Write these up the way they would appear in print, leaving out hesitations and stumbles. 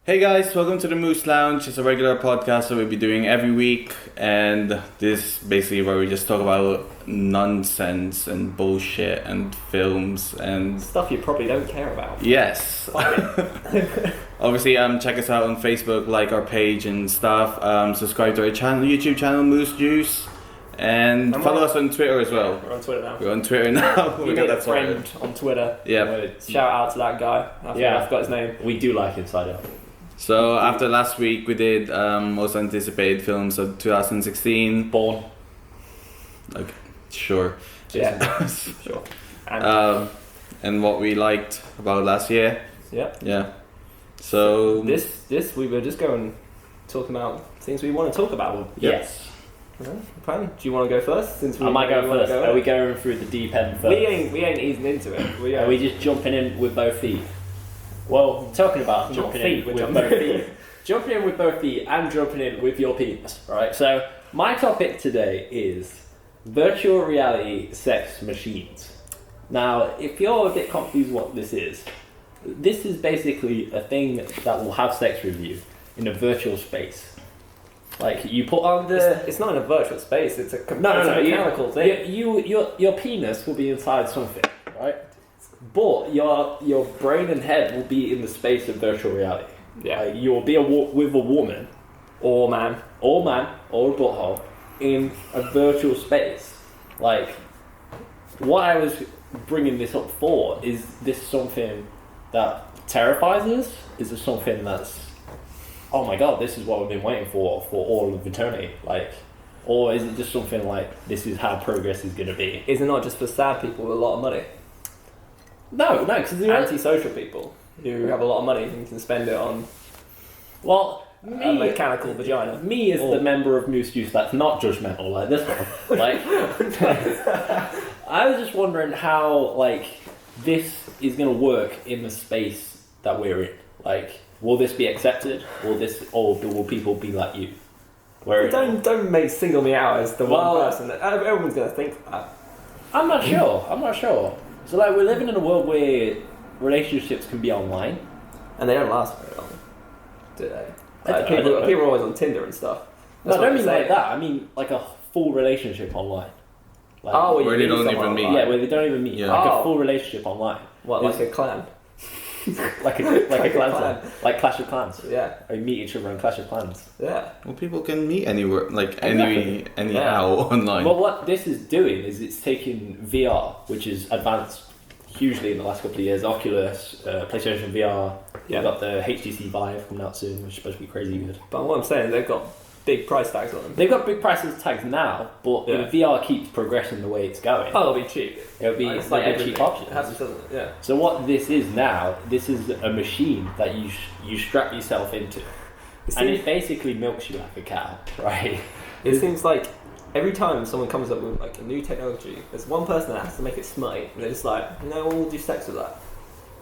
Hey guys, welcome to the Moose Lounge. It's a regular podcast that we'll be doing every week, and this is basically where we just talk about nonsense and bullshit and films and stuff you probably don't care about. yes. Obviously, check us out on Facebook, like our page and stuff. Subscribe to our channel, YouTube channel, Moose Juice, and follow us on Twitter as well. We're on Twitter now. We're on Twitter now. We got that friend on Twitter. Yeah. Shout out to that guy. I forgot his name. We do like Inside Out. So after last week, we did most anticipated films of 2016. Born. Okay, sure. Yeah, sure. And what we liked about last year. Yeah. Yeah. So this we were just talking about things we want to talk about. Yes. Plan? Do you want to go first? Since I might go first. Are we going through the deep end first? We ain't easing into it. Are we just jumping in with both feet? Well, talking about jumping in with both feet. Jumping in with both feet and jumping in with your penis. Right. So my topic today is virtual reality sex machines. Now, if you're a bit confused what this is basically a thing that will have sex with you in a virtual space. Like you put on the. It's not in a virtual space. It's a mechanical thing. Your penis will be inside something, right? But your brain and head will be in the space of virtual reality. Yeah, you'll be with a woman, or man, or a butthole in a virtual space. Like, what I was bringing this up for is this something that terrifies us? Is this something that's, oh my god, this is what we've been waiting for all of eternity? Like, or is it just something like this is how progress is going to be? Is it not just for sad people with a lot of money? No, because antisocial people who have a lot of money and can spend it on a mechanical vagina. Me as the member of Moose Juice that's not judgmental like this one. Like, I was just wondering how this is going to work in the space that we're in. Like, will this be accepted? Or will people be like you? Don't single me out as the one person that everyone's going to think that. I'm not sure. So we're living in a world where relationships can be online. And they don't last very long, do they? People are always on Tinder and stuff. No, I don't mean like that. I mean like a full relationship online. Where they don't even meet. Yeah, where they don't even meet. Yeah. Like a full relationship online. What, like a clan? like a clan. Like Clash of Clans. Yeah. Or you meet each other in Clash of Clans. Yeah. Well, people can meet anywhere, anyhow online. Well, what this is doing is it's taking VR, which is advanced hugely in the last couple of years. Oculus, PlayStation VR. Yeah. We've got the HTC Vive coming out soon, which is supposed to be crazy good. But what I'm saying, they've got big price tags on them. They've got big price tags now, but if VR keeps progressing the way it's going, it'll be cheap. It'll be like a cheap option. Yeah. So what this is now, this is a machine that you strap yourself into, and it basically milks you like a cow, right? It seems like every time someone comes up with like a new technology, there's one person that has to make it smite, and they're just like, no, we'll do sex with that.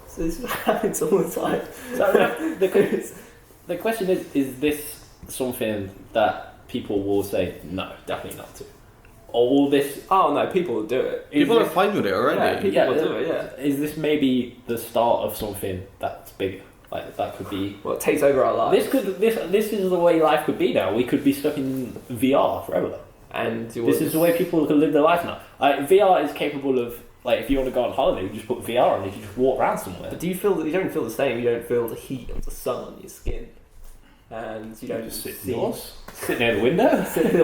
So this happens all the time. So the question is this something that people will say no, definitely not to, or will this? Oh no, people will do it. People are fine with it already. Yeah, people will do it. Yeah. Is this maybe the start of something that's bigger? Like that could be. Well, it takes over our lives. This is the way life could be now. We could be stuck in VR forever. And this is the way people can live their life now. Like VR is capable of. Like if you want to go on holiday, you just put VR on. You just walk around somewhere. But do you feel that you don't feel the same? You don't feel the heat of the sun on your skin, and you don't just sit near the window. Sit near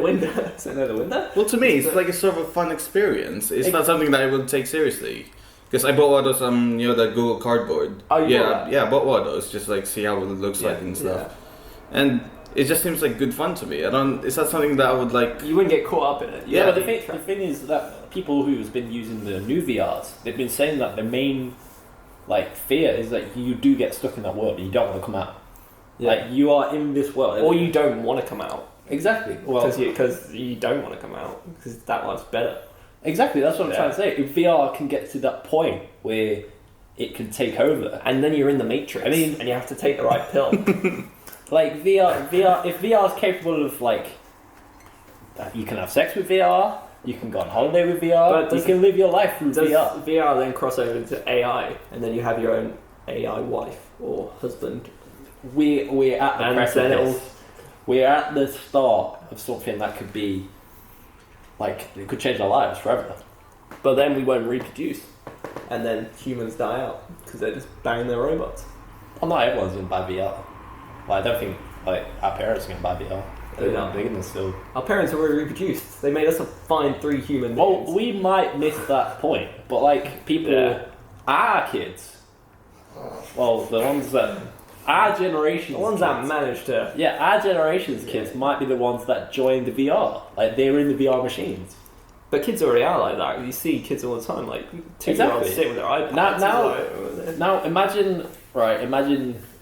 the window. Well, to me, it's like a sort of a fun experience. It's not something that I would take seriously. Because I bought one of those, the Google Cardboard. Oh, you bought that? Yeah, I bought one of those, just like see how it looks like and stuff. Yeah. And it just seems like good fun to me. It's not something that I would like. You wouldn't get caught up in it. Yeah, but the thing is that people who've been using the new VRs, they've been saying that the main fear is that you do get stuck in that world and you don't want to come out. Yeah. Like you are in this world, or you don't want to come out. Exactly. Well, because you don't want to come out because that life's better. Exactly. That's what I'm trying to say. If VR can get to that point where it can take over, and then you're in the Matrix, and you have to take the right pill. Like VR, if VR is capable of you can have sex with VR, you can go on holiday with VR, you can live your life through VR. VR then cross over into AI, and then you have your own AI wife or husband we're at the And precipice. We're at the start of something that could be like it could change our lives forever. But then we won't reproduce, and then humans die out because they're just banging their robots. Well, not everyone's gonna buy VR. Like, I don't think like our parents are gonna buy VR. They're gonna still. Our parents already reproduced. They made us find 3 human beings. Well, we might miss that point, but like people, our kids. Well, the ones that our generation's the ones that managed to. Yeah, our generation's kids might be the ones that joined the VR. Like, they're in the VR machines. But kids already are like that. You see kids all the time, like 2-year-olds sit with their iPads. Now imagine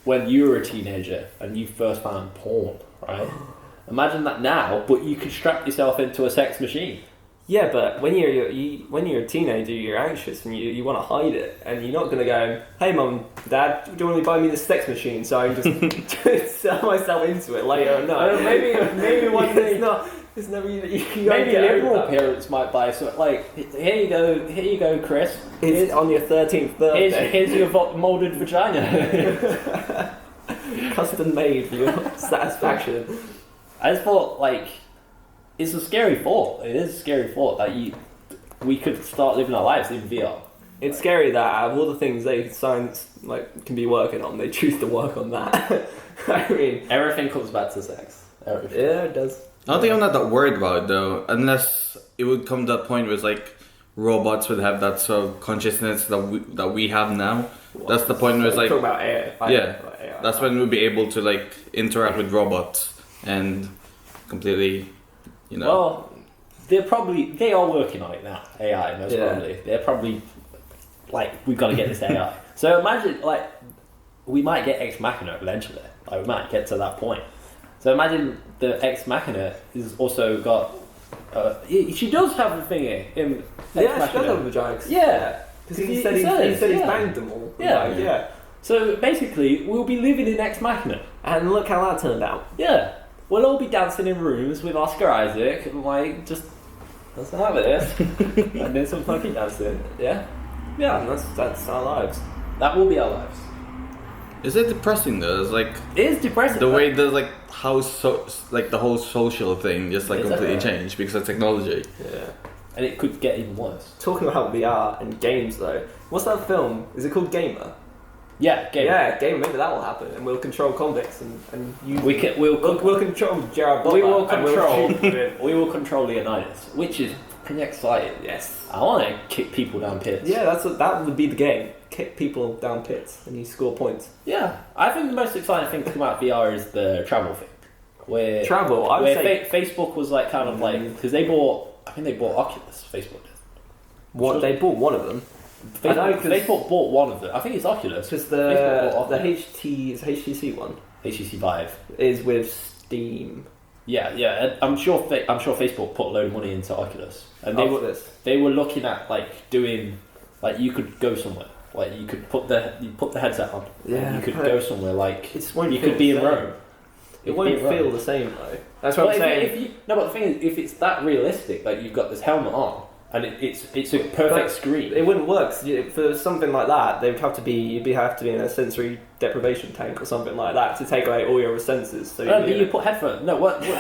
when you were a teenager and you first found porn, right? Imagine that now, but you could strap yourself into a sex machine. Yeah, but when you're a teenager, you're anxious and you want to hide it, and you're not gonna go, "Hey, mum, dad, do you want to buy me this sex machine so I can just sell myself into it later?" No, maybe one day. It's never you maybe liberal parents might buy something like, here you go, Chris. It's on your 13th birthday. Here's your molded vagina. Custom made for your satisfaction. I just thought, like, it's a scary thought. It is a scary thought that we could start living our lives in VR. It's scary that out of all the things science can be working on, they choose to work on that. I mean, everything comes back to sex. Everything. Yeah, it does. I don't think I'm not that worried about it though, unless it would come to that point where it's like robots would have that sort of consciousness that we have now. That's the point where it's like talk about AI. AI. That's when we'll be able to like interact with robots and completely, Well, they are working on it now. AI, most probably. They're probably like, we've got to get this AI. So imagine, like, we might get Ex Machina eventually. Like, we might get to that point. So imagine the Ex Machina has also got. She does have a thingy in Ex Machina. She does have a vagina. Yeah, because he said he's banged them all. Yeah. So basically, we'll be living in Ex Machina. And look how that turned out. Yeah. We'll all be dancing in rooms with Oscar Isaac and like just let's have this and then some funky dancing. Yeah. Yeah, and that's our lives. That will be our lives. Is it depressing though? It's like it is depressing. The way there's like the whole social thing just like completely changed because of technology. Yeah. And it could get even worse. Talking about VR and games though, what's that film? Is it called Gamer? Yeah, Gamer. Yeah, Gamer. Maybe that will happen, and we'll control convicts and use. We'll control Gerard Butler. We will control Leonidas, which is pretty exciting. Yes. I want to kick people down pits. Yeah, that would be the game. Kick people down pits, and you score points. Yeah, I think the most exciting thing to come out of VR is the travel thing. Where Facebook was like kind of like because they bought Oculus. Facebook did. What they bought one of them. Facebook bought one of them. I think it's Oculus. Because the HTC one. HTC Vive is with Steam. Yeah. I'm sure Facebook put a load of money into Oculus, and they were looking at like doing like you could go somewhere. Like you could put the headset on. Yeah. You could go somewhere like you could be in Rome. It won't feel the same though. That's what I'm saying. But the thing is, if it's that realistic, like you've got this helmet on. And it's a perfect screen. It wouldn't work for something like that. You'd have to be in a sensory deprivation tank or something like that to take away all your senses. So you put headphones. No, what? You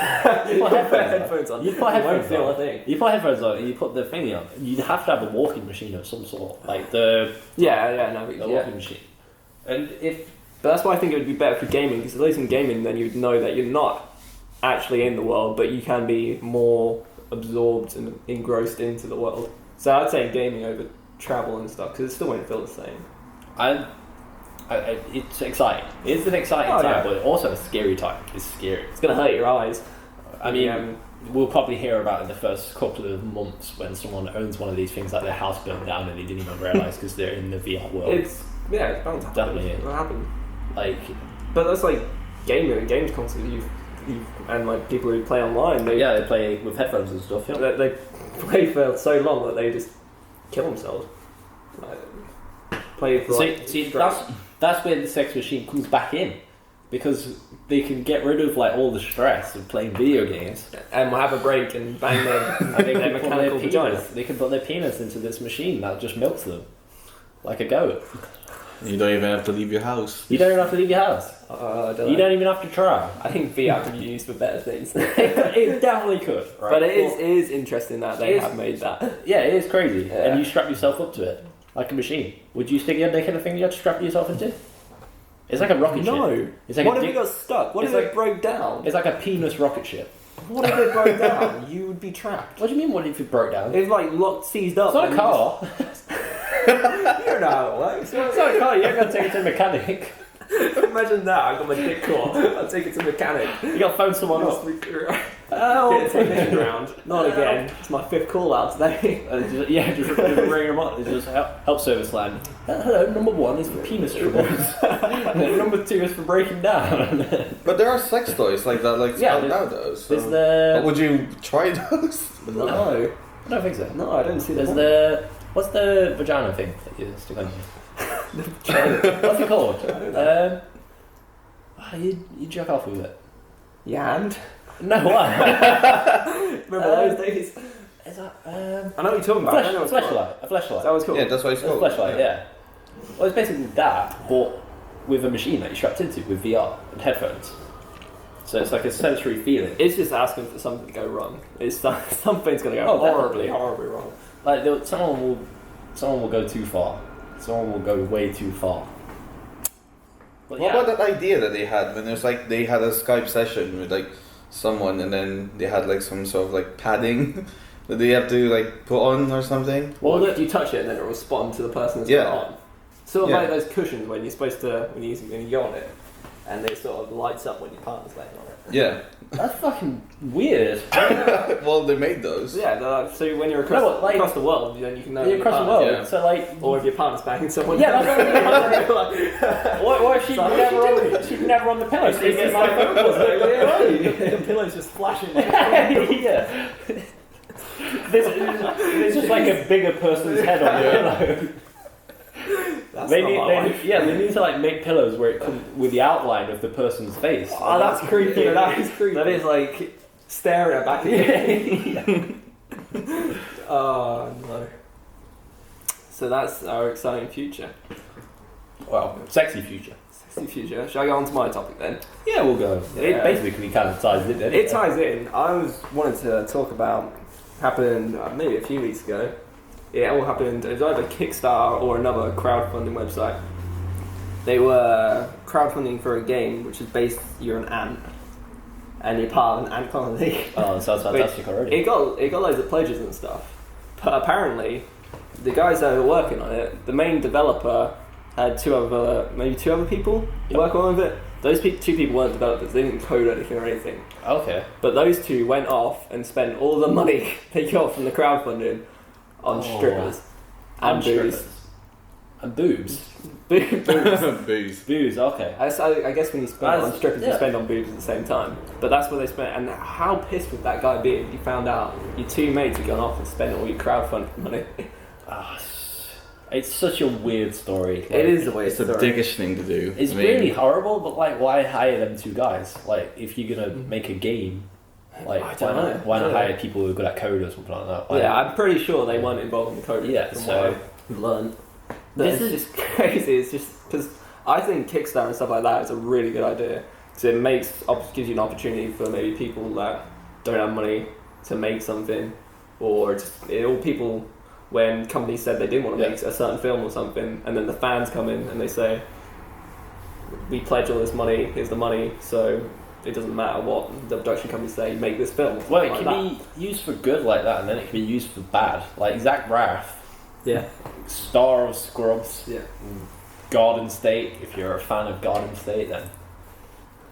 put headphones on. You put headphones on. A thing. You put headphones on. And you put the thingy on. You'd have to have a walking machine of some sort, like the walking machine. And but that's why I think it would be better for gaming, because at least in gaming, then you'd know that you're not actually in the world, but you can be more absorbed and engrossed into the world. So I'd say gaming over travel and stuff, because it still won't feel the same. It's exciting. It's an exciting time, but also a scary time. It's scary. It's going to hurt your eyes. I mean, we'll probably hear about in the first couple of months when someone owns one of these things, like their house burned down and they didn't even realise because they're in the VR world. It's bound to happen. Definitely. It'll happen. But that's like gaming and games constantly. And like people who play online, they play with headphones and stuff. Yeah. They play for so long that they just kill themselves. Play for that's where the sex machine comes back in, because they can get rid of like all the stress of playing video games and we'll have a break and bang their mechanical vaginas. They can put their penis into this machine that just milks them like a goat. You don't even have to leave your house. You don't even have to leave your house. You don't even have to try. I think VR can be used for better things. It definitely could. Right? But it is interesting that they have made that. Yeah, it is crazy. Yeah. And you strap yourself up to it like a machine. Would you stick your dick in a thing you had to strap yourself into? It's like a rocket ship. No. It's like what if it got stuck? What if it broke down? It's like a penis rocket ship. What if it broke down? You would be trapped. What do you mean, what if it broke down? It's like locked, seized up. It's not a car. You don't know how it works. It's not a car, you ain't got to take it to a mechanic. Imagine that, I got my dick caught. I'll take it to the mechanic. You got to phone someone up. Get a technician round. Not again. It's my 5th call out today. Just ring them up. It's just help service line. Hello, number 1 is for penis troubles. Number 2 is for breaking down. But there are sex toys like that, like spelled out those. So. But would you try those? No. I don't think so. No, I don't see There's what's the vagina thing that you stick on? What's it called? You jerk off with it. Yeah, and? No, what? Remember those days? Is that, I know what you're talking about. A flashlight. A flashlight. Is that what it's called? Yeah, that's what it's called. A flashlight, yeah. Well, it's basically that, but with a machine that you're strapped into with VR and headphones. So it's like a sensory feeling. It's just asking for something to go wrong. It's something's going to go horribly wrong. Like someone will go too far. Someone will go way too far. But what about that idea that they had when there's like they had a Skype session with like someone and then they had like some sort of like padding that they have to like put on or something? Well, look, you touch it and then it will respond to the person that's got it on. Sort of like those cushions when you're supposed to when you go on it and it sort of lights up when your partner's laying on it. Yeah. That's fucking weird. Well, they made those. Yeah, so when you're across the world, then you can know. You're across the world, yeah. So like, or if your partner's banging someone. Yeah, that's what if she's never on the pillow? So you get my phone calls. The pillow's just flashing. Yeah. There's just like a bigger person's head on the pillow. They need to like make pillows where it comes with the outline of the person's face. Oh, that's creepy. That is creepy. That is like staring at back again. Oh no. So that's our exciting future. Well, sexy future. Sexy future. Shall I go on to my topic then? Yeah, we'll go. Yeah. It basically kind of ties in. It ties in. I wanted to talk about happened maybe a few weeks ago. It all happened. It was either Kickstarter or another crowdfunding website. They were crowdfunding for a game which is based. You're an ant, and you're part of an ant colony. Oh, sounds fantastic already. It got loads of pledges and stuff, but apparently, the guys that were working on it, the main developer had two other people work on it. Those two people weren't developers. They didn't code anything or anything. Okay. But those two went off and spent all the money they got from the crowdfunding on strippers and booze. And boobs? Booze. Booze, okay. I guess when you spend on strippers, you spend on boobs at the same time. But that's what they spent. And how pissed would that guy be if you found out your two mates had gone off and spent all your crowdfunding money? It's such a weird story. Like, it is a weird It's a dickish thing to do. It's really horrible, but like, why hire them two guys? Like, if you're gonna make a game, like, why not hire people who are good at code or something like that? Like, yeah, I'm pretty sure they weren't involved in the code. Yeah, so I've learned. This is just crazy. It's just because I think Kickstarter and stuff like that is a really good idea because it gives you an opportunity for maybe people that don't have money to make something, or just all people. When companies said they didn't want to make a certain film or something, and then the fans come in and they say, we pledge all this money, here's the money, so it doesn't matter what the production companies say, make this film. Well, it can be used for good like that, and then it can be used for bad. Like Zach Braff, star of Scrubs, Garden State, if you're a fan of Garden State, then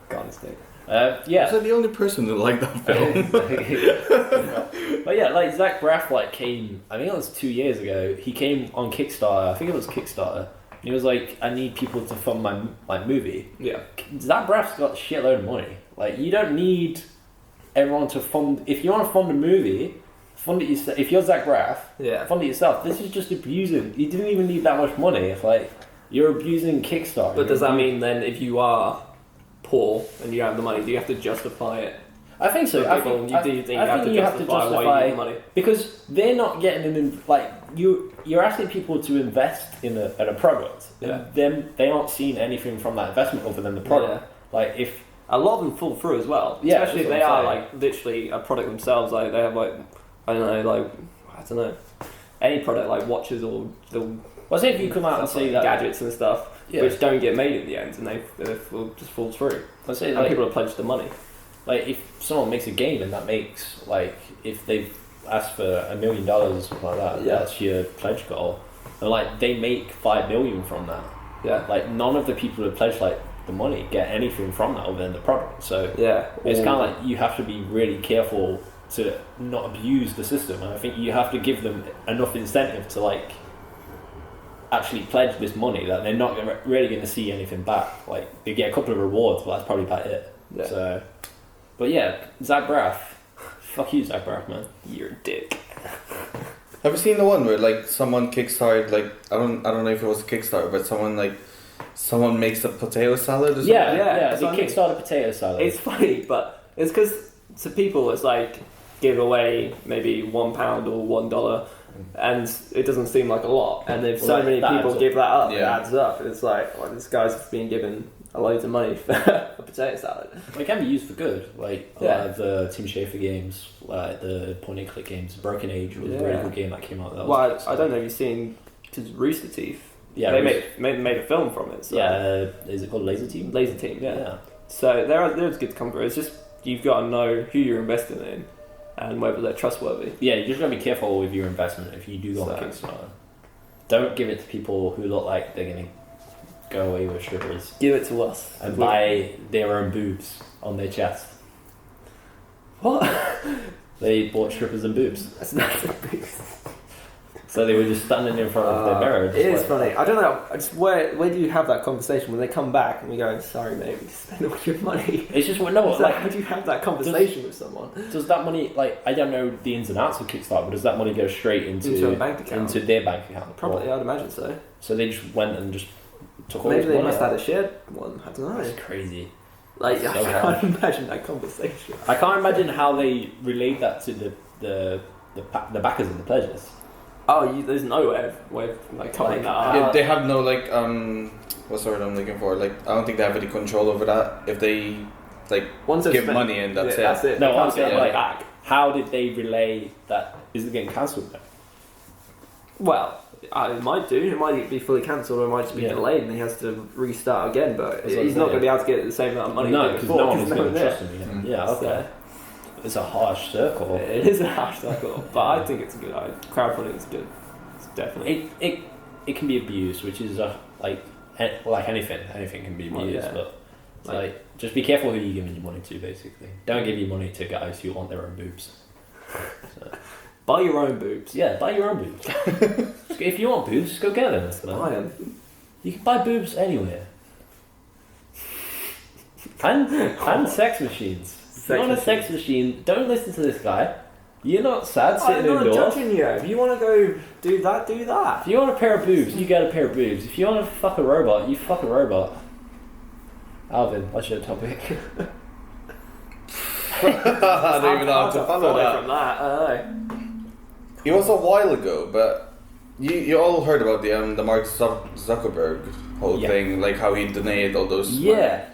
Garden State. Was I the only person that liked that film? But yeah, like Zach Braff came, I think it was 2 years ago, he came on Kickstarter, I think it was Kickstarter, and he was like, I need people to fund my movie. Yeah. Zach Braff's got a shitload of money. Like, you don't need everyone to fund, if you want to fund a movie, fund it yourself. If you're Zach Braff, fund it yourself. This is just abusing, you didn't even need that much money. It's like, you're abusing Kickstarter. But does that mean then if you are poor and you have the money, do you have to justify it? I think so. I think you have to justify the money because they're not getting you're asking people to invest in a product, Yeah. and then they aren't seeing anything from that investment other than the product. Like if a lot of them fall through as well, Yeah, especially if that's they what are I'm like literally a product themselves. Like they have like I don't know any product like watches or the well, say if you come out and stuff say like that gadgets and stuff, Yeah. which don't get made in the end, and they just fall through. let's say And like people have pledged the money. like if someone makes a game and that makes like if they've asked for $1 million or something like that, Yeah. that's your pledge goal, and like they make 5 million from that. Yeah, Like none of the people who pledge like the money get anything from that other than the product. So yeah. it's kind of like you have to be really careful to not abuse the system, and I think you have to give them enough incentive to like actually pledge this money that they're not really going to see anything back. Like they get a couple of rewards, but that's probably about it. Yeah. So, but yeah, Zach Braff, fuck you, Zach Braff, man. You're a dick. Have you seen the one where like someone kickstarted like I don't know if it was a Kickstarter, but someone makes a potato salad or something? Yeah. that's The what I mean. Kickstarter potato salad. It's funny, but it's because to people it's like give away maybe £1 or $1, and it doesn't seem like a lot. And if Well, so that- many that people adds give that up, it Yeah. adds up. It's like, well, this guy's being given a load of money for a potato salad. It can be used for good. Like a Yeah. lot of the Tim Schafer games, like the point and click games. Broken Age was a really Yeah. good game that came out. That Well, was I don't know if you've seen because Rooster Teeth. Yeah, they Rooster- made a film from it. So. Yeah, is it called Laser Team? Laser Team. Yeah. Yeah. So there's good to come through. It's just you've got to know who you're investing in and whether they're trustworthy. Yeah, you just gotta be careful with your investment if you do go on So- Kickstarter. Don't give it to people who look like they're gonna go away with strippers Give it to us and buy their own boobs on their chest. What? They bought strippers and boobs, That's not a big. so they were just standing in front of their mirror. It is funny. I don't know. Just where do you have that conversation when they come back and we go, "Sorry, mate, we spent all your money." It's just no, It's like, how do you have that conversation with someone? does that money like I don't know the ins and outs of Kickstarter, but does that money go straight into a bank account? into their bank account? Probably, Or- I'd imagine so. So they just went and just took all Maybe this they money must out. have a shared one. I don't know. That's crazy. Like So I hard. can't imagine that conversation. I can't imagine how they relayed that to the backers and the pledges. Oh, there's no way of like covering Like, that up. Yeah, they have no like what's the word I'm looking for? Like I don't think they have any control over that. If they like Once they've give spent- money and that's yeah, it. That's it. No, They can't I'm get saying, it like- back. How did they relay that? Is it getting cancelled now? Well, it might do. It might be fully cancelled, or it might just be Yeah. delayed, and he has to restart again. But That's what he's I'm not saying. going to be able to get the same amount of money. No, he did because before, no one was no going to there. trust him again. Mm. Yeah, okay. So, It's a harsh circle. it is a harsh cycle, but I think it's a good idea. Crowdfunding is good. It's definitely. It can be abused, which is like anything can be abused. Well, yeah. But it's like just be careful who you're giving your money to. Basically, don't give your money to guys who want their own boobs. So, Buy your own boobs. yeah, buy your own boobs. If you want boobs, just go get them. man. Buy them. You can buy boobs anywhere. And sex machines. If you want a sex machine, don't listen to this guy. You're not sad I'm sitting not indoors. judging you. If you want to go do that, do that. If you want a pair of boobs, you get a pair of boobs. If you want to fuck a robot, you fuck a robot. Alvin, what's your topic? I don't even know how to follow that. From that. I don't know. It was a while ago, but you all heard about the Mark Zuckerberg whole Yeah. thing, like how he donated all those Yeah.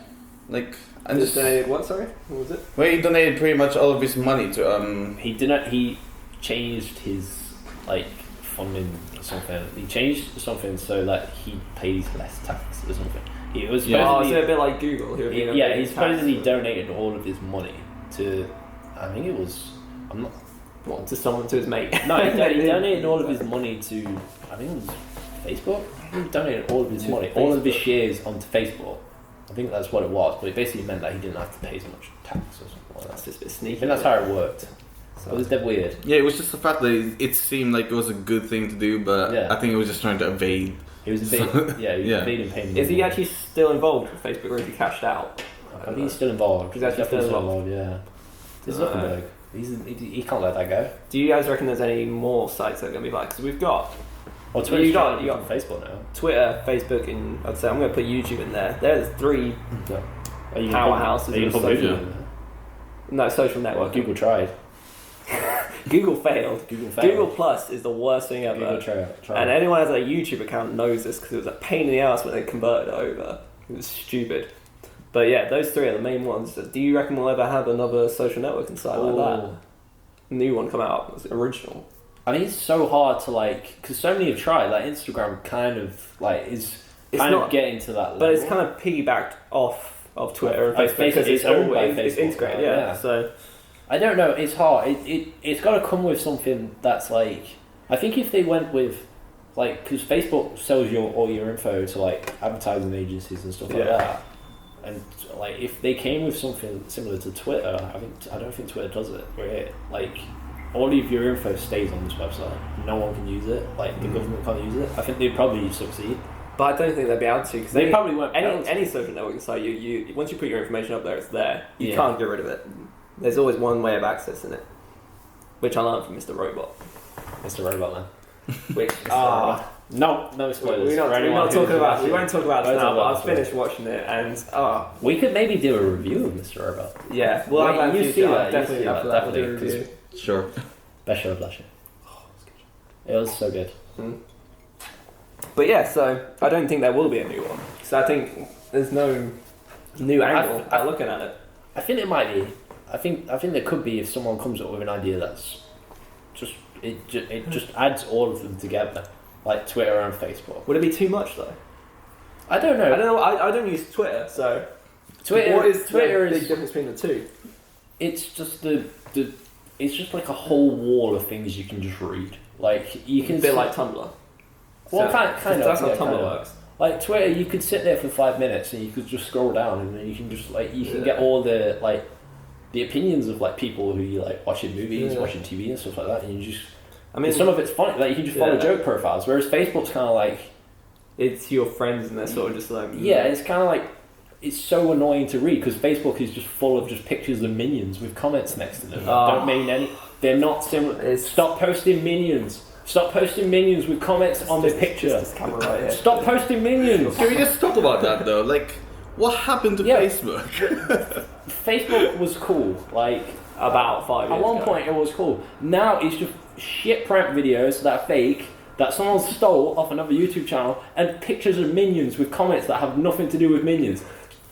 money. Like and Just donated what? Sorry, what was it? well, he donated pretty much all of his money to He didn't. He changed his like funding or something. He changed something so that he pays less tax or something. He was Yeah. Oh, supposedly, so a bit like Google. Who he supposedly donated all of his money to. I think it was. I'm not. What, to someone, to his mate? No, he donated all of his money to. I think it was Facebook. I think he donated all of his To money, all of his Facebook. shares onto Facebook. I think that's what it was, but it basically meant that he didn't have to pay as much tax or something like That's that. just a bit I sneaky. think that's how it worked. So It was dead weird. Yeah, it was just the fact that it seemed like it was a good thing to do, but Yeah. I think he was just trying to evade. He was evading, yeah, he was Yeah. evading payment. Is he actually still involved with Facebook, or is he cashed out? I think he's still involved. He's actually definitely still involved. Yeah. It's Uh, Zuckerberg. He can't let that go. Do you guys reckon there's any more sites that are going to be like? Because we've got Well, You Twitter's got- trying you to become Facebook now. Twitter, Facebook, and I'd say I'm going to put YouTube in there. There's three Are you powerhouses Are you of gonna put social- Google in there? no social Well, network. Google tried. Google failed. Google Plus is the worst thing ever. And anyone who has a YouTube account knows this because it was a pain in the ass when they converted it over. It was stupid. But yeah, those three are the main ones. Do you reckon we'll ever have another social networking site like that? A new one come out, it's original. I mean, it's so hard to because so many have tried. Like Instagram, kind of is getting to that level. But it's kind of piggybacked off of Twitter and Facebook because it's owned by Facebook. It's integrated, yeah. So I don't know. It's hard. It's got to come with something that's I think if they went with because Facebook sells all your info to advertising agencies and stuff like that. And if they came with something similar to Twitter, I don't think Twitter does it. Where all of your info stays on this website. No one can use it. The government can't use it. I think they'd probably succeed. But I don't think they'd be able to because they probably won't. Any social networking site, you once you put your information up there, it's there. You can't get rid of it. There's always one way of accessing it, which I learned from Mr. Robot. Mr. Robot, man. Which no spoilers. We won't talk about this now. But I've finished watching it, and we could maybe do a review of Mr. Robot. Yeah, well, you see that definitely. Sure. Best show of last year. It was so good. But yeah, so I don't think there will be a new one. So I think there's no new angle at looking at it. I think it might be. I think there could be if someone comes up with an idea that's it just adds all of them together, like Twitter and Facebook. Would it be too much though? I don't know. I don't use Twitter, so Twitter is the big difference between the two? It's just it's just like a whole wall of things you can just read. You can a bit like Tumblr. Well, kind of. That's how Tumblr works. Like Twitter, you could sit there for 5 minutes and you could just scroll down and then you can just you can get all the the opinions of people who you watching movies, watching TV and stuff like that, and you just. I mean, some of it's funny. You can just follow joke profiles, whereas Facebook's kind of it's your friends and they're sort of just it's kind of it's so annoying to read because Facebook is just full of just pictures of minions with comments next to them. Don't mean any. They're not similar. Stop posting minions. Stop posting minions with comments on the picture. This camera right here. Stop posting minions. Can we just talk about that though? What happened to Facebook? Facebook was cool. About 5 years At one ago. point, it was cool. Now it's just shit prank videos that are fake that someone stole off another YouTube channel and pictures of minions with comments that have nothing to do with minions.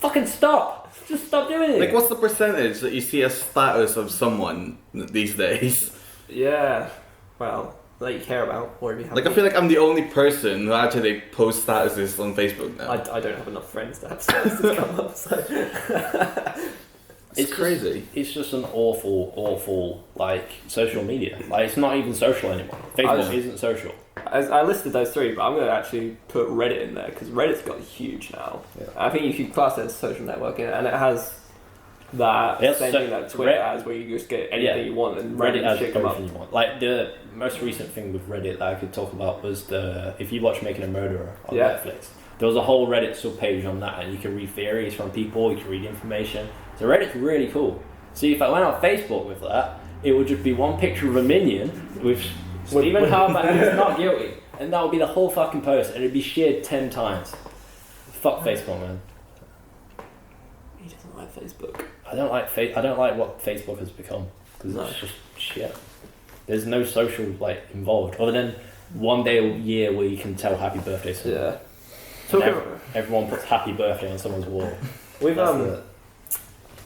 Fucking stop! Just stop doing it. What's the percentage that you see a status of someone these days? Yeah. Well. That you care about, or if you have. I feel like I'm the only person who actually posts statuses on Facebook now. I don't have enough friends to have statuses come up, so. It's crazy. It's just an awful social media. It's not even social anymore. Facebook isn't social. I listed those three, but I'm going to actually put Reddit in there because Reddit's got huge now. Yeah. I think you could class it as social networking, and it has that same thing that Twitter has, where you just get anything you want and Reddit has shit come up. You want. The most recent thing with Reddit that I could talk about was if you watch Making a Murderer on Netflix, there was a whole Reddit subpage on that, and you can read theories from people, you can read information. So Reddit's really cool. See, if I went on Facebook with that, it would just be one picture of a minion with Stephen Harper and he's not guilty, and that would be the whole fucking post, and it'd be shared 10 times. Fuck Facebook, man. He doesn't like Facebook. I don't like what Facebook has become because it's just shit. There's no social involved other than one day a year where you can tell happy birthday to someone. Yeah. So everyone puts happy birthday on someone's wall. We've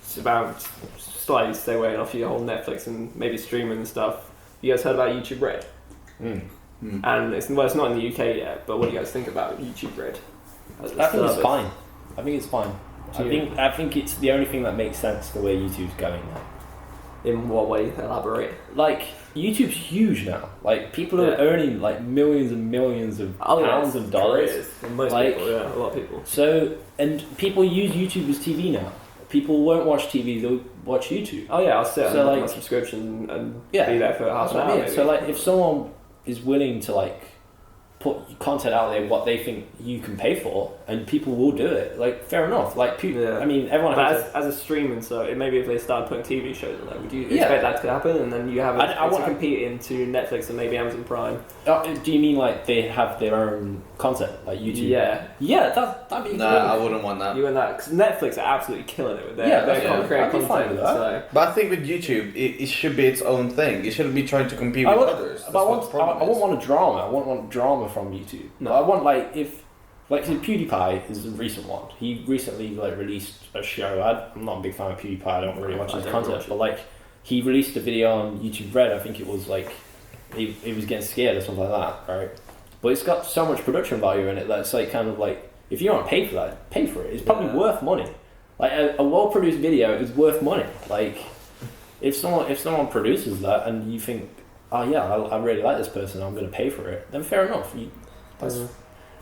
it's about slightly stay away off your whole Netflix and maybe streaming and stuff. You guys heard about YouTube Red? And it's not in the UK yet, but what do you guys think about YouTube Red? I think it's fine. I think it's the only thing that makes sense the way YouTube's going now. In what way? Elaborate. YouTube's huge now. People are earning millions and millions of pounds and dollars. Most people, a lot of people. So, and people use YouTube as TV now. People won't watch TV; they'll watch YouTube. Oh yeah, I'll sit on my subscription and be there for half an hour. Maybe. So if someone is willing to put content out there what they think you can pay for, and people will do it. Fair enough. I mean, everyone has as a streaming, so maybe if they started putting TV shows on there, would you expect that to happen? And then you have it to compete into Netflix and maybe Amazon Prime. Do you mean they have their own content, like YouTube. Yeah, that'd be. Nah, I wouldn't want that. you and that, because Netflix are absolutely killing it with their create I'd be fine content. with that. So. But I think with YouTube, it should be its own thing. It shouldn't be trying to compete with others. But I wouldn't want a drama. I wouldn't want drama from YouTube. No. I want PewDiePie is a recent one. He recently released a show. I'm not a big fan of PewDiePie. I don't really watch his content, but he released a video on YouTube Red. I think it was he was getting scared or something like that, right? But it's got so much production value in it that it's if you want to pay for that, pay for it. It's probably worth money. Like a well-produced video is worth money. Like if someone produces that and you think, oh yeah, I really like this person, I'm going to pay for it, then fair enough.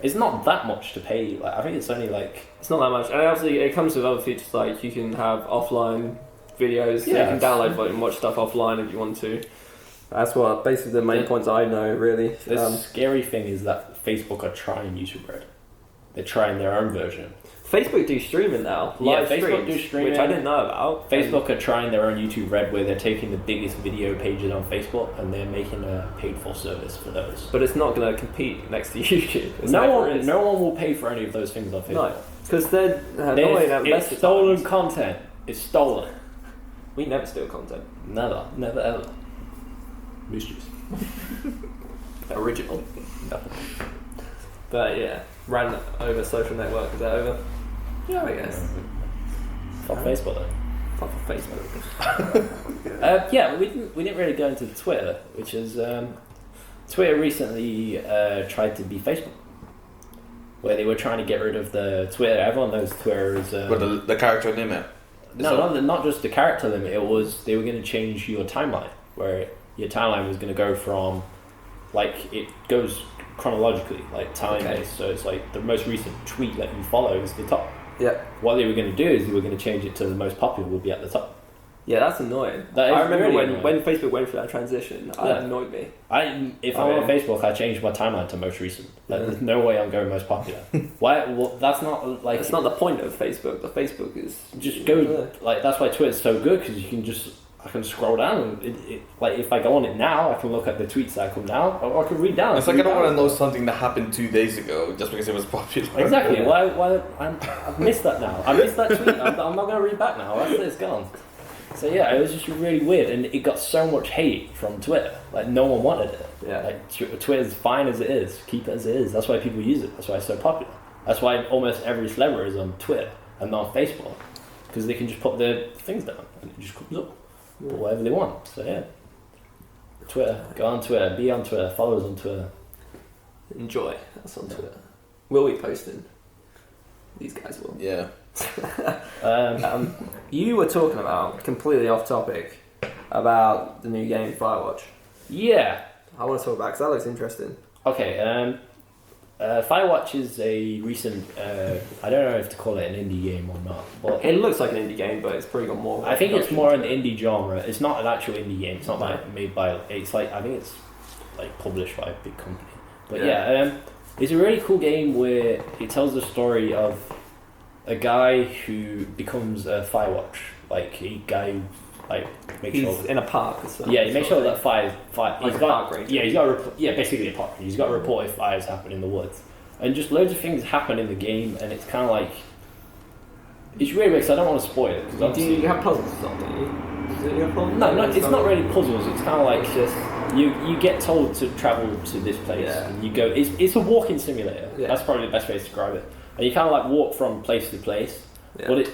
It's not that much to pay. I think it's only it's not that much, and obviously it comes with other features like you can have offline videos. So you can download and watch stuff offline if you want to. That's what basically the main points I know really. The scary thing is that Facebook are trying YouTube Red. They're trying their own version. Facebook do streaming now. Facebook do streaming, which I didn't know about. Facebook are trying their own YouTube Red, where they're taking the biggest video pages on Facebook and they're making a paid-for service for those. But it's not going to compete next to YouTube. No one will pay for any of those things on Facebook. No, because they're it's stolen content. It's stolen. We never steal content. Never ever. Moose juice. Original. But yeah, ran over social network. Is that over? Yeah, I guess. Fuck Facebook though. Fuck Facebook. We didn't really go into Twitter, which is Twitter recently tried to be Facebook, where they were trying to get rid of the Twitter. Everyone knows Twitter is. But the character limit. Not just the character limit. It was they were going to change your timeline, where your timeline was going to go from, it goes chronologically, time-based. So it's the most recent tweet that you follow is the top. Yeah. What they were going to do is they were going to change it to the most popular would be at the top. Yeah, that's annoying. I remember when Facebook went through that transition, that annoyed me. If I'm on Facebook, I changed my timeline to most recent. There's no way I'm going most popular. Why? Well, that's not It's not the point of Facebook. The Facebook is just go. That's why Twitter's so good, because you can I can scroll down and if I go on it now, I can look at the tweets that come down, or I can read down. It's I don't want to know something that happened 2 days ago just because it was popular. Exactly. Yeah. Why? I've missed that now. I missed that tweet. I'm not going to read back now. That's it. It's gone. So yeah, it was just really weird, and it got so much hate from Twitter. No one wanted it. Yeah. Twitter's fine as it is. Keep it as it is. That's why people use it. That's why it's so popular. That's why almost every celebrity is on Twitter and not on Facebook, because they can just put their things down and it just comes up. Or whatever they want. So yeah, Twitter, go on Twitter, be on Twitter, follow us on Twitter. Enjoy us on Twitter. We'll be posting. These guys will. Yeah. You were talking about, completely off topic, about the new game Firewatch. Yeah. I want to talk about it because that looks interesting. Okay. Firewatch is a recent. I don't know if to call it an indie game or not, but it looks like an indie game, but it's probably got more. I think it's more an indie genre. It's not an actual indie game. It's not made by. It's I think it's published by a big company. But it's a really cool game where it tells the story of a guy who becomes a Firewatch. He's in a park or something. Yeah, he makes sure that fire. He's got park ranger. Yeah, he's got basically a park ranger. He's got to report if fires happen in the woods, and just loads of things happen in the game, and it's kind of it's really weird because I don't want to spoil it. Do you have puzzles or something? No, it's not really puzzles. It's kind of it's just you get told to travel to this place, and you go. It's a walking simulator. Yeah. That's probably the best way to describe it. And you kind of walk from place to place, but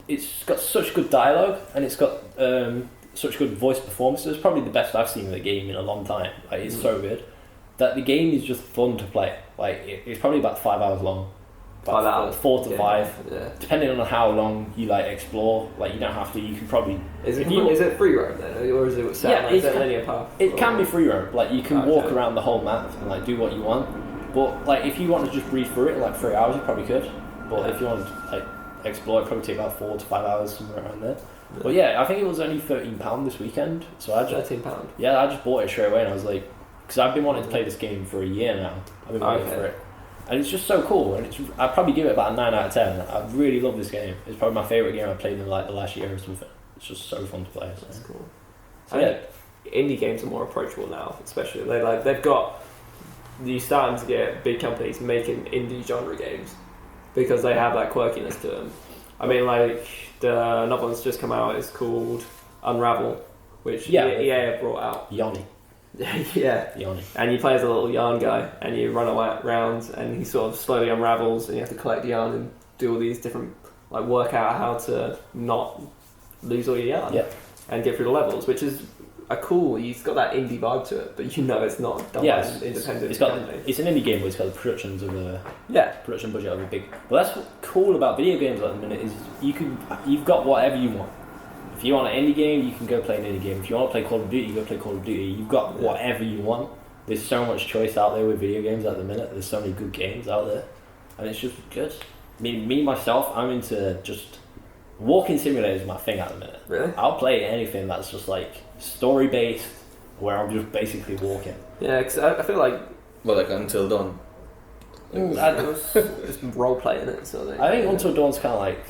it's got such good dialogue, and it's got such good voice performances. Probably the best I've seen in the game in a long time. It's so good that the game is just fun to play. It's probably about 5 hours long. 5 hours. 4 to 5, depending on how long you explore. You don't have to. You can probably. Is it free roam then, or is it set? Is it linear path? It can be free roam. You can walk around the whole map and do what you want. But if you want to just breeze through it 3 hours, you probably could. But if you want to explore, it probably take about 4 to 5 hours, somewhere around there. Yeah. But yeah, I think it was only £13 this weekend. So I just £13. Yeah, I just bought it straight away, and I was because I've been wanting to play this game for a year now. I've been waiting for it, and it's just so cool. And I'd probably give it about a 9 out of 10. I really love this game. It's probably my favourite game I've played in the last year or something. It's just so fun to play. So. That's cool. So yeah, indie games are more approachable now, especially they've got you're starting to get big companies making indie genre games because they have that quirkiness to them. I mean, like another one's just come out. It's called Unravel, which EA have brought out. Yanni. Yeah. Yanni. And you play as a little yarn guy, and you run around, and he sort of slowly unravels, and you have to collect yarn and do all these different, like, work out how to not lose all your yarn. Yeah. And get through the levels, which is he's got that indie vibe to it, but you know it's not done by an independent company. It's an indie game, but it's got the productions of a production budget of a big. Well, that's what's cool about video games at the minute is you've got whatever you want. If you want an indie game, you can go play an indie game. If you want to play Call of Duty, you go play Call of Duty. You've got whatever you want. There's so much choice out there with video games at the minute. There's so many good games out there, and it's just good. Me myself, I'm into just. Walking simulator is my thing at the minute. Really? I'll play anything that's just like story based, where I'm just basically walking. Yeah, because I feel like. Well, like Until Dawn. It's role playing it, sort of thing. I think Until Dawn's kind of like.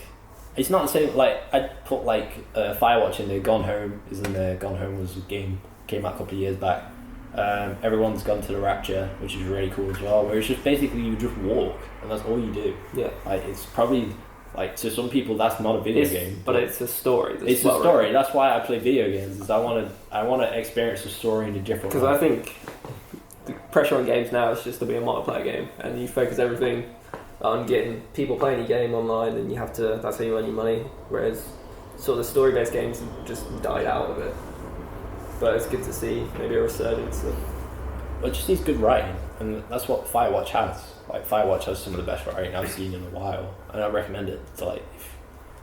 It's not the same. Like I'd put like Firewatch in there. Gone Home is in there. Gone Home was a game came out a couple of years back. Everyone's Gone to the Rapture, which is really cool as well. Where it's just basically you just walk and that's all you do. Yeah. Like it's probably. Like to some people, that's not a video game, but it's a story. It's a story. Right? That's why I play video games. Is I want to experience the story in a different way. Because I think the pressure on games now is just to be a multiplayer game, and you focus everything on getting people playing your game online, and you have to. That's how you earn your money. Whereas sort of the story-based games have just died out of it. But it's good to see maybe a resurgence. It just needs good writing, and that's what Firewatch has. Like Firewatch has some of the best writing I've seen in a while, and I recommend it. So like, if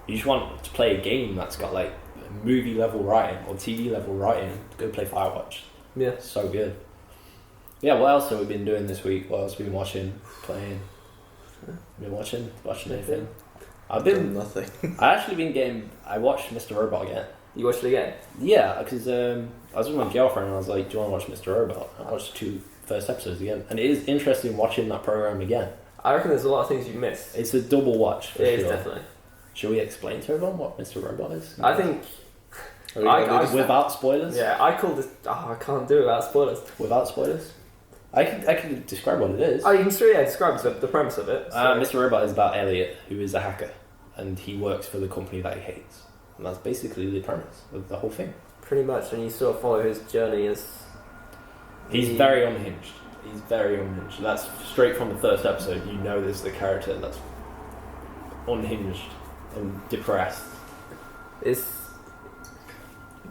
you just want to play a game that's got like movie level writing or TV level writing, go play Firewatch. Yeah, it's so good. Yeah, what else have we been doing this week? What else have we been watching, playing? Been watching anything? I've been nothing. I watched Mr. Robot again. You watched it again? Yeah, because I was with my girlfriend and I was like, "Do you want to watch Mr. Robot?" I watched 2 first episodes again, and it is interesting watching that program again. I reckon there's a lot of things you've missed. It's a double watch for it sure. Is definitely. Should we explain to everyone what Mr. Robot is? I think. Without spoilers? Yeah, I call this. I can't do it without spoilers. Without spoilers? I can describe what it is. Oh, you can describe the premise of it. So. Mr. Robot is about Elliot, who is a hacker, and he works for the company that he hates. And that's basically the premise of the whole thing. Pretty much, and you sort of follow his journey as... He's very unhinged. He's very unhinged. That's straight from the first episode. You know this is the character that's unhinged and depressed.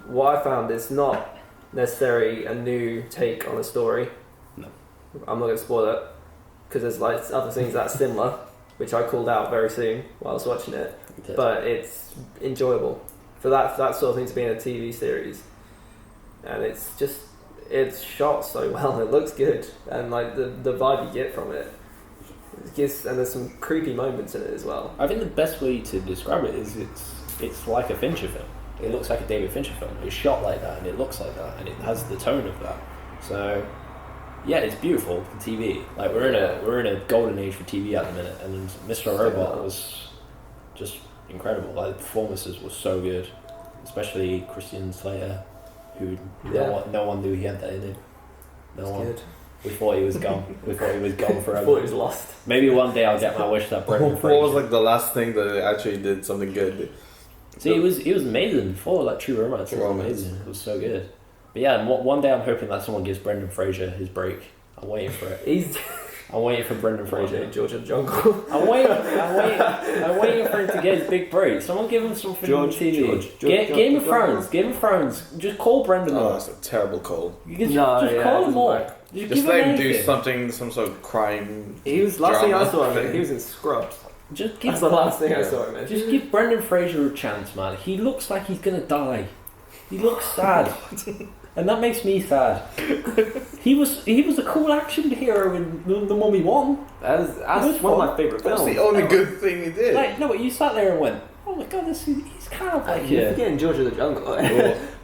What I found is not necessarily a new take on a story. No. I'm not going to spoil it, because there's like other things that are similar, which I called out very soon while I was watching it. But it's enjoyable for that sort of thing to be in a TV series, and it's shot so well. It looks good, and like the vibe you get from it gives, and there's some creepy moments in it as well. I think the best way to describe it is it's like a Fincher film. It looks like a David Fincher film. It's shot like that, and it looks like that, and it has the tone of that. So yeah, it's beautiful for TV. Like we're in a golden age for TV at the minute, and Mr. Robot was just incredible. Like the performances were so good, especially Christian Slater, who no one knew he had that in him. No one. Good. We thought he was gone. We thought he was gone forever. Thought he was lost. Maybe one day I'll get my wish that Brendan Fraser. What was like the last thing that actually did something good? See, it was amazing before, like True Romance. It was amazing. It was so good. But yeah, and one day I'm hoping that someone gives Brendan Fraser his break. I'm waiting for it. I'm waiting for Brendan Fraser. George of the Jungle. I'm waiting for him to get his big break. Someone give him something on TV. Game of Thrones. Game of Thrones. Just call Brendan. Oh, that's a terrible call. Just call him more. Just let him do something, some sort of crime. He was last thing I saw him. He was in Scrubs. That's the last thing I saw him in. Just give Brendan Fraser a chance, man. He looks like he's gonna die. He looks sad. And that makes me sad. He was a cool action hero in The Mummy 1. That's one of my favourite films. That's the only good thing he did. Like, no, but you sat there and went, oh my god, he's kind of like you're forgetting George of the Jungle.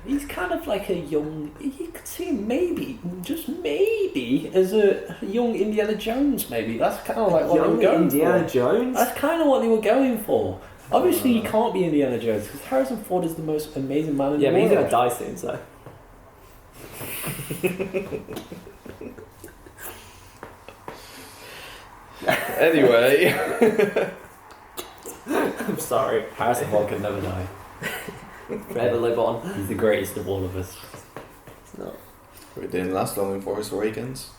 He's kind of like a young, you could see him maybe, just maybe, as a young Indiana Jones maybe. That's kind of like what they were going Indiana for. Jones? That's kind of what they were going for. Obviously, he can't be Indiana Jones because Harrison Ford is the most amazing man in the world. Yeah, but he's going to die soon, so... Anyway. I'm sorry. Harrison Ford can never die. Forever live on. He's the greatest of all of us. It's not. We didn't last long in Force Awakens.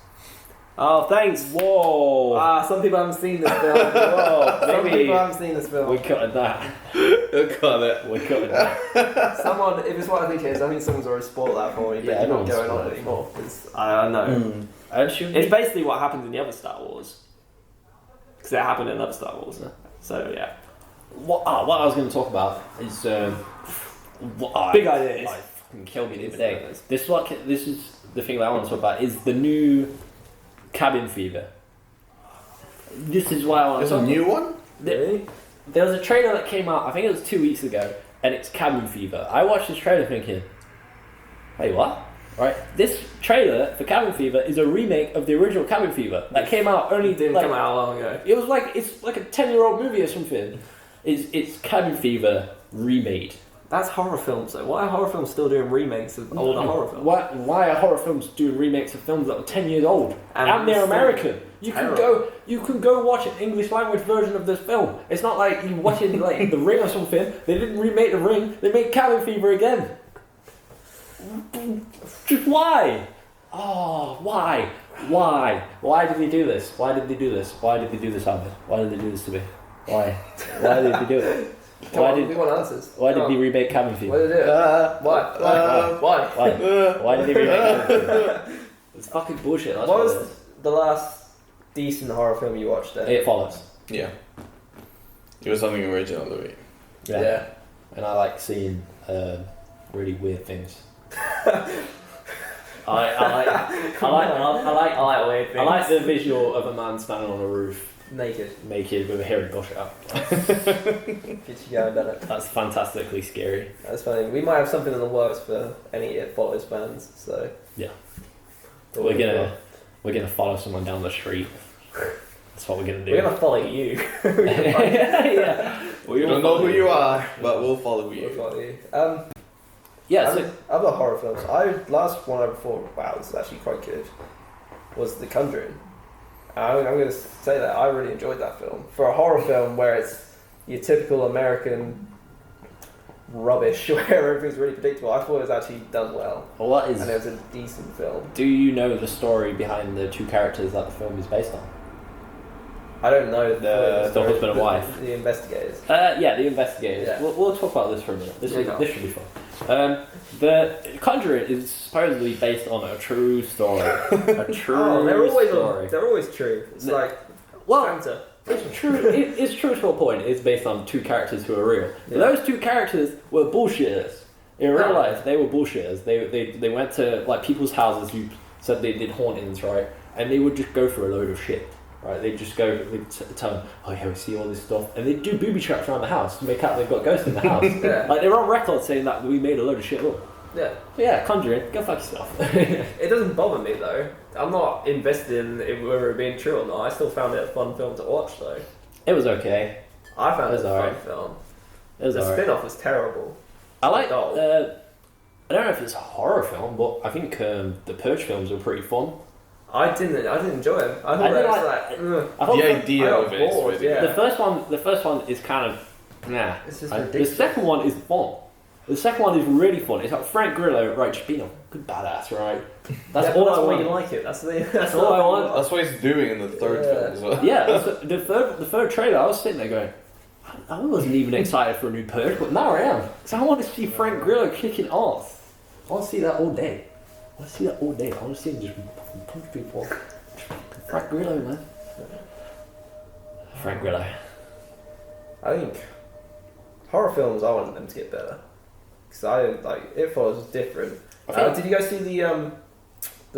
Oh, thanks. Whoa! Some people haven't seen this film. Whoa! Some Maybe people haven't seen this film. we cutted that. Got it. We cutted that. Someone, if it's what I think it is, I think someone's already spoiled that for me. But Yeah, you're not everyone's going on spoiled it. anymore. I know. It's basically what happens in the other Star Wars. Because it happened in other Star Wars. So yeah. What I was going to talk about is Big ideas. Like, fucking killed me the other day. This is the thing that I want to talk about is the new cabin fever. This is why I want to There's talk a new one? Really? There was a trailer that came out, I think it was 2 weeks ago, and it's cabin fever. I watched this trailer thinking, wait, what? Right? This trailer for Cabin Fever is a remake of the original Cabin Fever that came out only It didn't come out long ago. It was like it's like a 10-year-old movie or something. It's Cabin Fever remade. That's horror films though. Why are horror films still doing remakes of older horror films? Why are horror films doing remakes of films that were 10 years old? And they're American. You can go watch an English language version of this film. It's not like you watching like The Ring or something. They didn't remake The Ring. They made Cabin Fever again. Just why? Oh, why? Why did they do this? Why did they do this? Why did they do this, Ahmed? Why did they do this to me? Why? Why did they do it? We want answers. Why did they remake Cabin Fever? Why did they do it? Why? Why did they remake Cabin Fever? It's fucking bullshit. That's What it was is. the last decent horror film you watched then? It Follows. Yeah. It was something original, Louis. Yeah. And I like seeing really weird things. I like weird things. I like the visual of a man standing on a roof Naked. with a hairy bush out. Gets you going, doesn't it? That's fantastically scary. That's funny. We might have something in the works for any It Follows fans, so... Yeah. But We're gonna follow someone down the street. That's what we're gonna do. We're gonna follow you. Yeah. We don't know who you are, but we'll follow you. We'll follow you. Yeah, so Other horror films. Last one I thought, wow, this is actually quite good, was The Conjuring. I'm going to say that I really enjoyed that film. For a horror film where it's your typical American rubbish, where everything's really predictable, I thought it was actually done well. And it was a decent film. Do you know the story behind the two characters that the film is based on? I don't know The husband and wife. The investigators. Yeah, the investigators. Yeah. We'll talk about this for a minute. This should be fun. The Conjuring is supposedly based on a true story. A true story. They're always true. It's like Santa. It's true. It's true to a point. It's based on two characters who are real. Yeah. Those two characters were bullshitters. In real life, they were bullshitters. They went to like people's houses who said they did hauntings, right? And they would just go for a load of shit. Right, they just go, they tell them, oh yeah, we see all this stuff, and they do booby traps around the house to make out they've got ghosts in the house. Yeah. Like they're on record saying that we made a load of shit up. Yeah. But yeah, Conjuring, go fuck yourself. It doesn't bother me though. I'm not invested in whether it being true or not. I still found it a fun film to watch though. It was okay. I found it a alright. fun film. It was The alright. spin-off was terrible. I like. Dull. I don't know if it's a horror film, but I think the Purge films are pretty fun. I didn't enjoy it. I thought I it didn't was like- ugh. I thought The idea I got of it is bored, really yeah. good. the first one is kind of nah. It's just The ridiculous. second one is fun. The second one is really fun. It's like Frank Grillo, right? Just being a good badass, right? That's Yeah, all that's I why want. you like it. That's all I want. That's what he's doing in the third Yeah. film as well. Yeah, the third trailer, I was sitting there going, I wasn't even excited for a new Purge, but now I am. Because I want to see Frank Grillo kicking ass. I want to see that all day. I want to see that all day. I want to see him just punch people. Frank Grillo, man. Frank Grillo. I think horror films, I want them to get better. Because I didn't like It Follows was different. Did you guys see the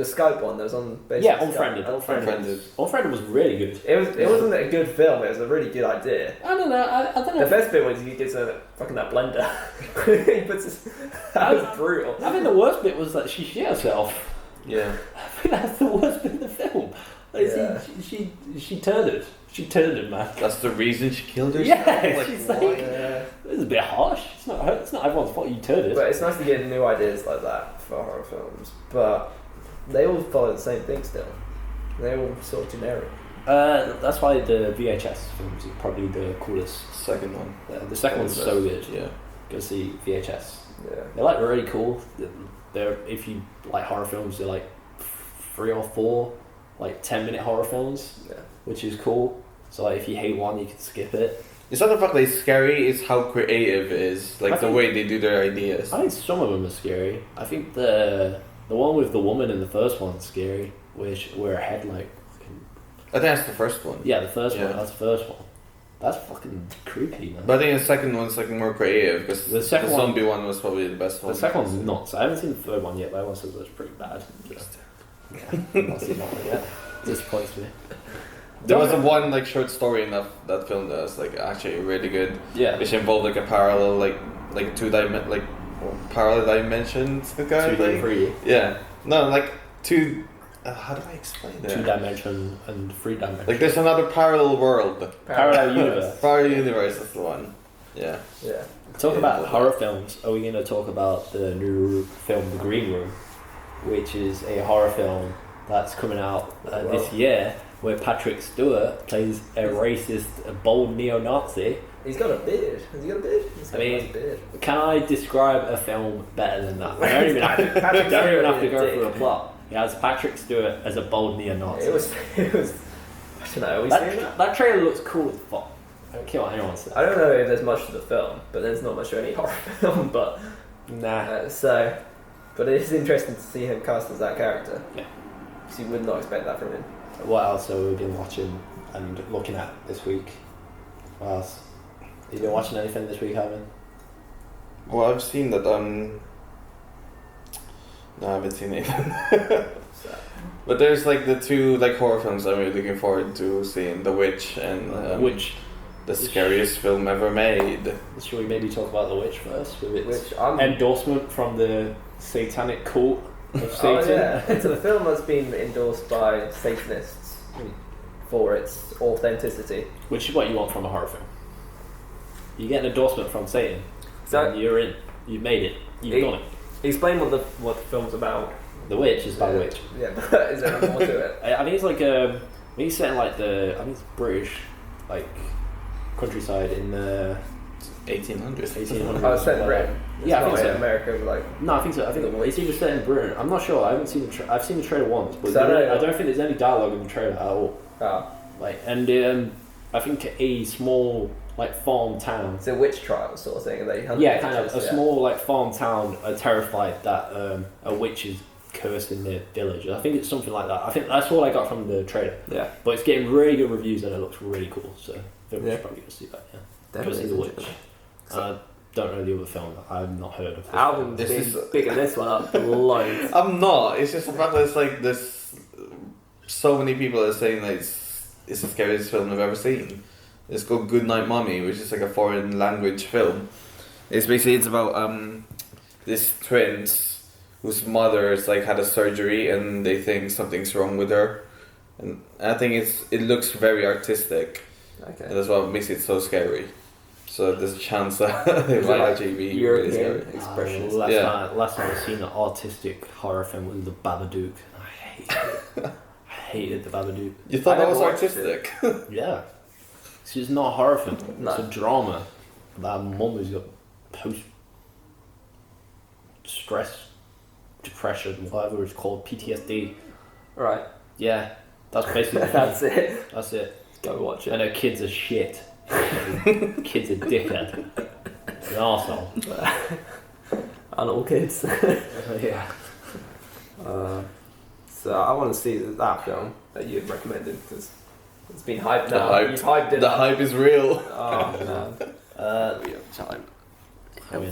Skype one that was on? Yeah, Skype? Unfriended. Unfriended. Unfriended was really good. It wasn't a good film. It was a really good idea. I don't know. I don't know. The best bit was he gets that blender. He puts his, that was brutal. I think the worst bit was that she shit herself. Yeah. I think that's the worst bit of the film. Like, Yeah. she turned it. She turned it, man. That's the reason she killed herself? Yeah, Like, she's why? like, Yeah. it's a bit harsh. It's not everyone's fault you turned it. But it's nice to get new ideas like that for horror films. But they all follow the same thing still. They're all sort of generic. That's why the VHS films is probably the coolest. Second one. The second one's so good. Yeah. Go see VHS. Yeah. They're like really cool. They're if you like horror films, they're like 3 or 4 like 10-minute horror films, which is cool. So like if you hate one, you can skip it. It's not the fact that it's scary; it's how creative it is, like the way they do their ideas. I think some of them are scary. I think the one with the woman in the first one's scary, where her head like. I think that's the first one. Yeah, the first one. That's the first one. That's fucking creepy, man. But I think the second one's like more creative because the zombie one was probably the best one. The second one's nuts. I haven't seen the third one yet, but everyone says it's pretty bad. Yeah, I've not seen that one yet. Disappoints me. There was one like short story in that film that was like actually really good. Yeah. Which involved like a parallel like parallel dimensions kind of thing. 2D, 3D. Yeah. No, like two. How do I explain that? 2-dimension and 3-dimension. Like there's another parallel world. Parallel universe. Parallel universe is the one. Yeah. Yeah. Talk about horror films. Are we going to talk about the new film The Green Room, which is a horror film that's coming out this year, where Patrick Stewart plays a racist, a bold neo-Nazi. He's got a beard. Has he got a beard? He's got a nice beard. Can I describe a film better than that? I don't even have to go through a plot. He has Patrick Stewart as a bold neo-Nazi. It was. I don't know. Are we seeing that? That trailer looks cool as fuck. I don't care what anyone says. I don't know if there's much to the film, but there's not much of any horror film. But nah. But it is interesting to see him cast as that character. Yeah. Because you would not expect that from him. What else have we been watching and looking at this week? What else? Have you been watching anything this week, Ivan? Well, I've seen that. No, I haven't seen anything. But there's like the two like horror films I'm really looking forward to seeing: The Witch and the scariest film ever made. Should we maybe talk about The Witch first? With its Which endorsement from the satanic cult of Satan. Oh yeah, it's a film that's been endorsed by Satanists for its authenticity. Which is what you want from a horror film. You get an endorsement from Satan, So you're in. You've made it. You've done it. Explain what the film's about. The Witch is about a witch. Yeah, but is there more to it? I think it's like I think it's set in like I think it's British, like countryside in the 1800s. 1800s. Oh, it's set in Britain. Yeah, I think not so. in America, but like. No, I think so. I think it's either set in Britain. I'm not sure. I haven't seen I've seen the trailer once, but So I don't think there's any dialogue in the trailer at all. Oh. Like, and I think a small like farm town. It's a witch trial sort of thing. And they Yeah, kind of a small like farm town are terrified that a witch is cursing their village. I think it's something like that. I think that's all I got from the trailer. Yeah. But it's getting really good reviews and it looks really cool. So I think we should probably go see that. Yeah. Definitely. Go see The Witch. Don't know the other film. I've not heard of this. Alvin's been bigging this one up loads. I'm not. It's just the fact that it's like this. So many people are saying that it's the scariest film I've ever seen. It's called Good Night Mommy, which is like a foreign language film. It's about this twins whose mother's like had a surgery and they think something's wrong with her, and I think it looks very artistic. Okay. And that's what makes it so scary. So there's a chance that it might actually be really scary. Expressions. Last time I've seen an artistic horror film was The Babadook. I hated it. I hated The Babadook. You thought I that was never watched artistic? Yeah. It's not a horror film. No. It's a drama. That mum who's got post-stress, depression, whatever it's called, PTSD. Right. Yeah. That's basically That's it. That's it. Go watch it. And her kids are shit. Kid's a dickhead. An arsehole. And all kids. Yeah. So I want to see that film that you've recommended because it's been hyped The now. hype. You've hyped it The up. hype is real. Oh man. We have time.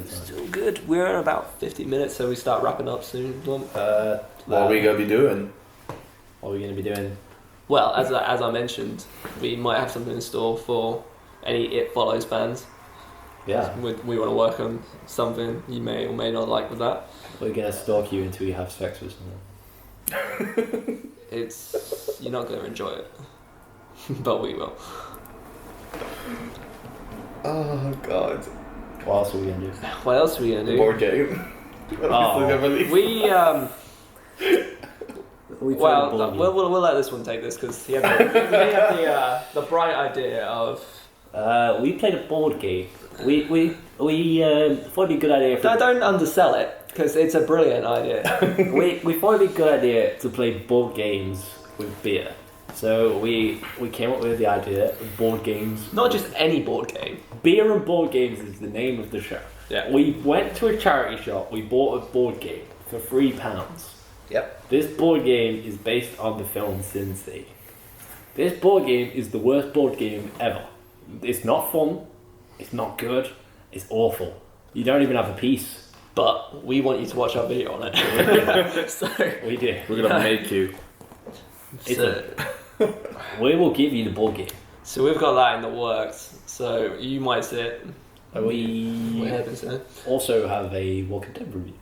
Still good. We're in about 50 minutes, so we start wrapping up soon. What are we gonna be doing? What are we going to be doing? Well, as I mentioned, we might have something in store for any It Follows fans. Yeah. We want to work on something you may or may not like with that. We're going to stalk you until you have sex with someone. You're not going to enjoy it, but we will. Oh god. What else are we going to do? What else are we going to do? Board game. Oh. We We played a Well, board game. we'll let this one take this because he had the bright idea of. We played a board game. We thought it'd be a good idea. Don't undersell it because it's a brilliant idea. we thought it'd be a good idea to play board games with beer. So we came up with the idea of board games. Not just any board game. Beer and board games is the name of the show. Yeah. We went to a charity shop. We bought a board game for £3. Yep. This board game is based on the film Sin City. This board game is the worst board game ever. It's not fun. It's not good. It's awful. You don't even have a piece. But we want you to watch our video on it. So We do. We're gonna make you. We will give you the board game. So we've got that in the works. So you might see it. We also have a Walking Dead review.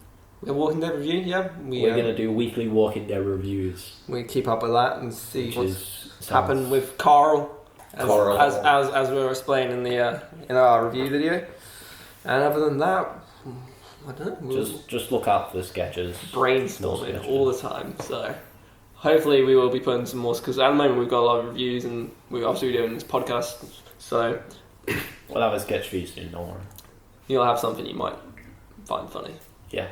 A Walking Dead review, yeah. We're going to do weekly Walking Dead reviews. We keep up with that and see Which what's happened with Carl. As we were explaining in the in our review video. And other than that, I don't know. Just look out for the sketches. Brainstorming all the time. So hopefully we will be putting some more, because at the moment we've got a lot of reviews and we're obviously doing this podcast. So we'll have a sketch for you soon, don't worry. You'll have something you might find funny. Yeah.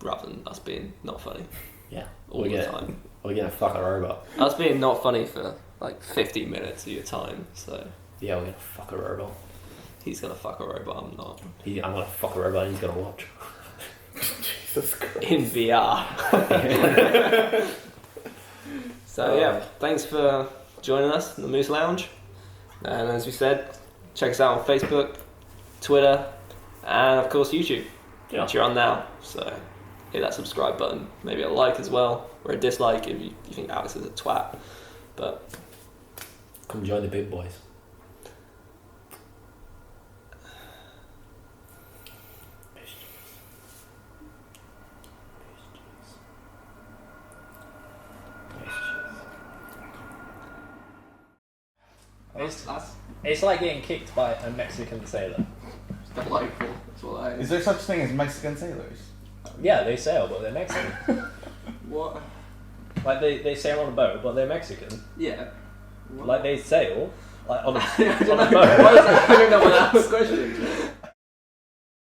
Rather than us being not funny. Yeah. All the time. We're gonna fuck a robot. Us being not funny for like 15 minutes of your time, so. Yeah, we're gonna fuck a robot. He's gonna fuck a robot, I'm not. I'm gonna fuck a robot and he's gonna watch. Jesus Christ. In VR. So yeah, thanks for joining us in the Moose Lounge. And as we said, check us out on Facebook, Twitter, and of course YouTube, which you're on now. So hit that subscribe button, maybe a like as well, or a dislike if you think Alex is a twat. But come join the big boys. It's like getting kicked by a Mexican sailor. it's delightful. That's what that Is there such thing as Mexican sailors? Yeah, they sail, but they're Mexican. What? Like they sail on a boat, but they're Mexican. Yeah. Like they sail, like on a, I don't on a know. boat. I don't know what that was the question.